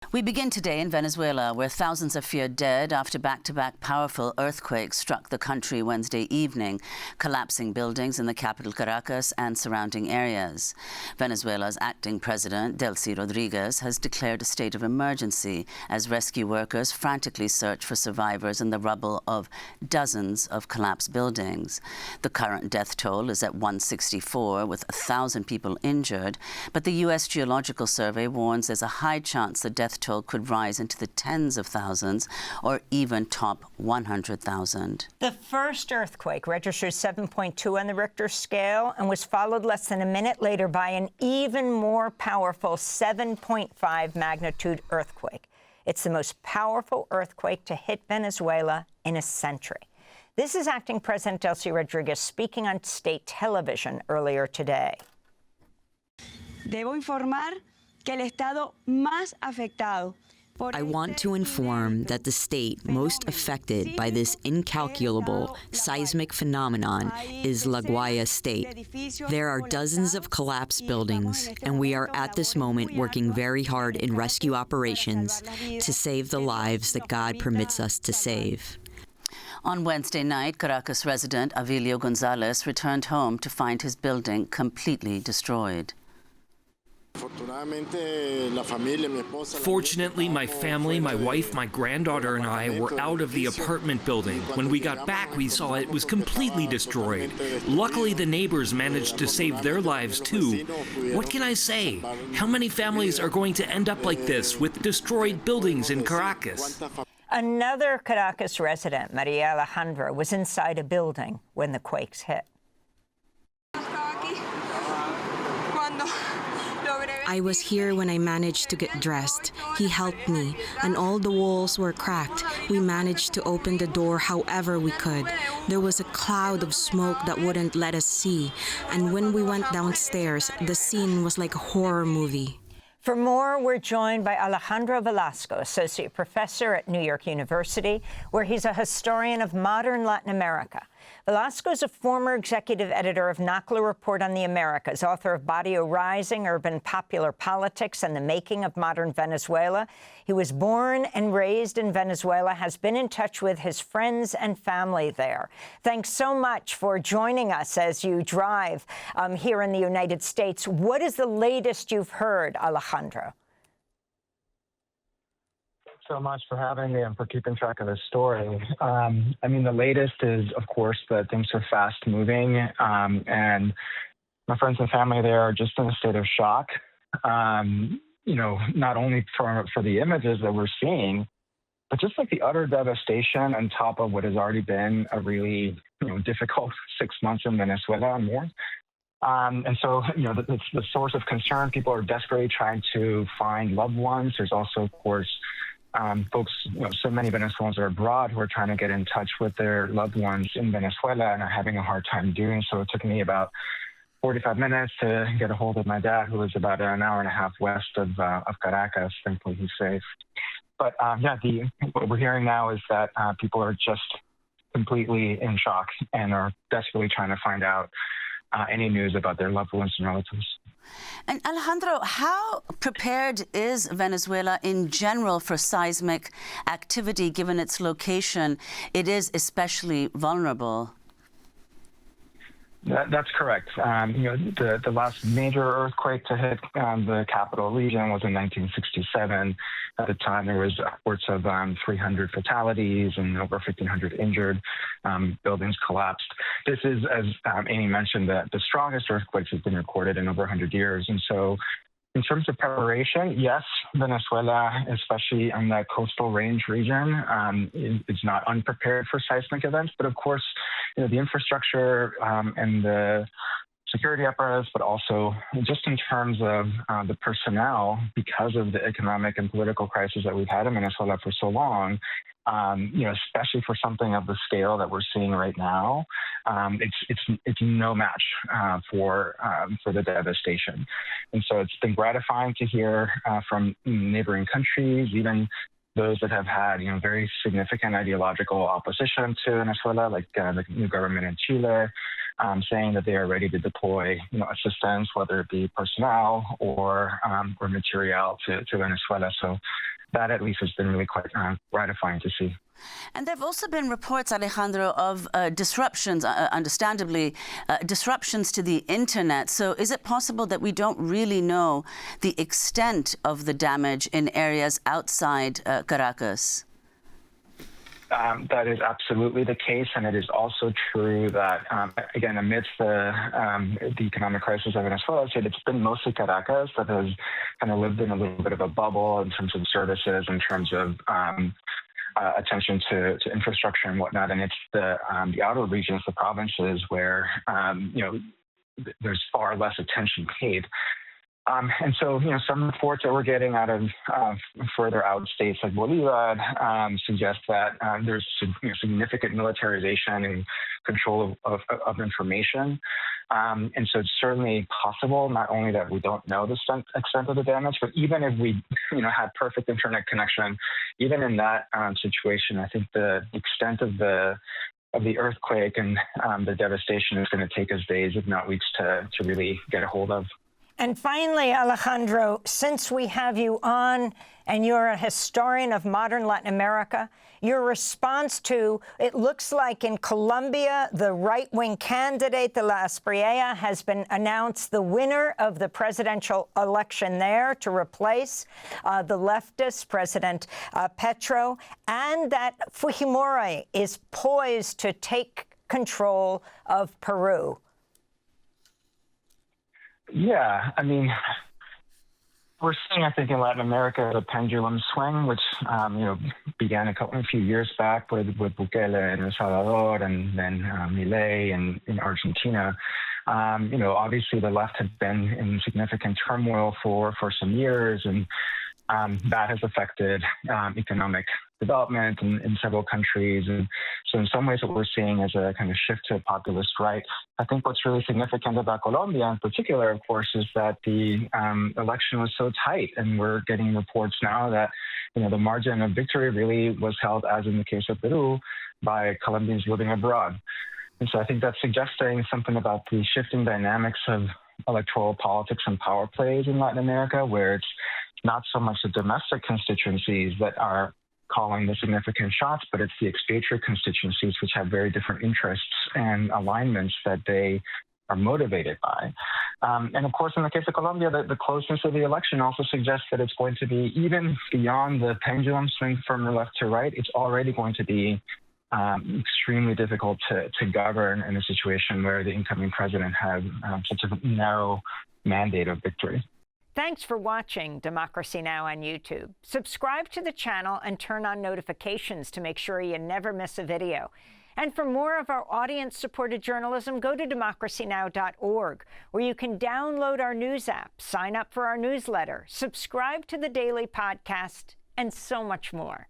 We begin today in Venezuela, where thousands are feared dead after back-to-back powerful earthquakes struck the country Wednesday evening, collapsing buildings in the capital Caracas and surrounding areas. Venezuela's acting president, Delcy Rodríguez, has declared a state of emergency as rescue workers frantically search for survivors in the rubble of dozens of collapsed buildings. The current death toll is at 164, with 1,000 people injured, but the U.S. Geological Survey warns there's a high chance the death toll could rise into the tens of thousands or even top 100,000. The first earthquake registered 7.2 on the Richter scale and was followed less than a minute later by an even more powerful 7.5 magnitude earthquake. It's the most powerful earthquake to hit Venezuela in a century. This is acting President Delcy Rodríguez speaking on state television earlier today. Debo informar que el estado más afectado. I want to inform that the state most affected by this incalculable seismic phenomenon is La Guaya State. There are dozens of collapsed buildings, and we are at this moment working very hard in rescue operations to save the lives that God permits us to save. On Wednesday night, Caracas resident Avilio Gonzalez returned home to find his building completely destroyed. Fortunately, my family, my wife, my granddaughter, and I were out of the apartment building. When we got back, we saw it was completely destroyed. Luckily, the neighbors managed to save their lives, too. What can I say? How many families are going to end up like this, with destroyed buildings in Caracas? Another Caracas resident, Maria Alejandro, was inside a building when the quakes hit. I was here when I managed to get dressed. He helped me, and all the walls were cracked. We managed to open the door however we could. There was a cloud of smoke that wouldn't let us see, and when we went downstairs, the scene was like a horror movie. For more, we're joined by Alejandro Velasco, associate professor at New York University, where he's a historian of modern Latin America. Velasco is a former executive editor of NACLA Report on the Americas, author of Barrio Rising, Urban Popular Politics, and the Making of Modern Venezuela. He was born and raised in Venezuela, has been in touch with his friends and family there. Thanks so much for joining us as you drive here in the United States. What is the latest you've heard, Alejandro? So much for having me and for keeping track of this story. I mean, the latest is, of course, that things are fast moving, and my friends and family there are just in a state of shock. You know, not only for the images that we're seeing, but just like the utter devastation on top of what has already been a really, difficult 6 months in Venezuela and more. And so, it's the source of concern. People are desperately trying to find loved ones. There's also, of course, folks, so many Venezuelans are abroad who are trying to get in touch with their loved ones in Venezuela and are having a hard time doing so. It took me about 45 minutes to get a hold of my dad, who is about an hour and a half west of Caracas. Thankfully, he's safe. But what we're hearing now is that people are just completely in shock and are desperately trying to find out any news about their loved ones and relatives. And Alejandro, how prepared is Venezuela in general for seismic activity, given its location? It is especially vulnerable. That's correct. The last major earthquake to hit the capital region was in 1967. At the time, there was upwards of 300 fatalities and over 1,500 injured. Buildings collapsed. This is, as Amy mentioned, the strongest earthquakes have been recorded in over 100 years. And so in terms of preparation, yes, Venezuela, especially in that coastal range region, is not unprepared for seismic events. But of course, the infrastructure and the security apparatus, but also just in terms of the personnel, because of the economic and political crisis that we've had in Venezuela for so long, especially for something of the scale that we're seeing right now, it's no match for the devastation. And so it's been gratifying to hear from neighboring countries, even those that have had, very significant ideological opposition to Venezuela, like the new government in Chile, saying that they are ready to deploy, assistance, whether it be personnel or material to Venezuela. So that at least has been really quite gratifying to see. And there have also been reports, Alejandro, of disruptions, understandably, disruptions to the internet. So is it possible that we don't really know the extent of the damage in areas outside Caracas? That is absolutely the case, and it is also true that, again, amidst the economic crisis of Venezuela, it's been mostly Caracas that has kind of lived in a little bit of a bubble in terms of services, in terms of attention to infrastructure and whatnot, and it's the outer regions, the provinces, where there's far less attention paid. And so, some reports that we're getting out of further out states like Bolívar suggest that there's significant militarization and control of information. And so it's certainly possible, not only that we don't know the extent of the damage, but even if we, had perfect internet connection, even in that situation, I think the extent of the earthquake and the devastation is going to take us days, if not weeks, to really get a hold of. And finally, Alejandro, since we have you on and you're a historian of modern Latin America, your response to, it looks like in Colombia, the right-wing candidate, de la Espriella, has been announced the winner of the presidential election there to replace the leftist President Petro, and that Fujimori is poised to take control of Peru. Yeah, I mean, we're seeing, I think, in Latin America, the pendulum swing, which, began a few years back with Bukele in El Salvador and then Milei in Argentina. Obviously the left had been in significant turmoil for some years, and that has affected economic development in several countries. And so in some ways what we're seeing is a kind of shift to a populist right. I think what's really significant about Colombia in particular, of course, is that the election was so tight, and we're getting reports now that, the margin of victory really was held, as in the case of Peru, by Colombians living abroad. And so I think that's suggesting something about the shifting dynamics of electoral politics and power plays in Latin America, where it's not so much the domestic constituencies that are calling the significant shots, but it's the expatriate constituencies, which have very different interests and alignments that they are motivated by. And of course, in the case of Colombia, the closeness of the election also suggests that it's going to be, even beyond the pendulum swing from the left to right, it's already going to be extremely difficult to govern in a situation where the incoming president has such a narrow mandate of victory. Thanks for watching Democracy Now! On YouTube. Subscribe to the channel and turn on notifications to make sure you never miss a video. And for more of our audience-supported journalism, go to democracynow.org, where you can download our news app, sign up for our newsletter, subscribe to the daily podcast, and so much more.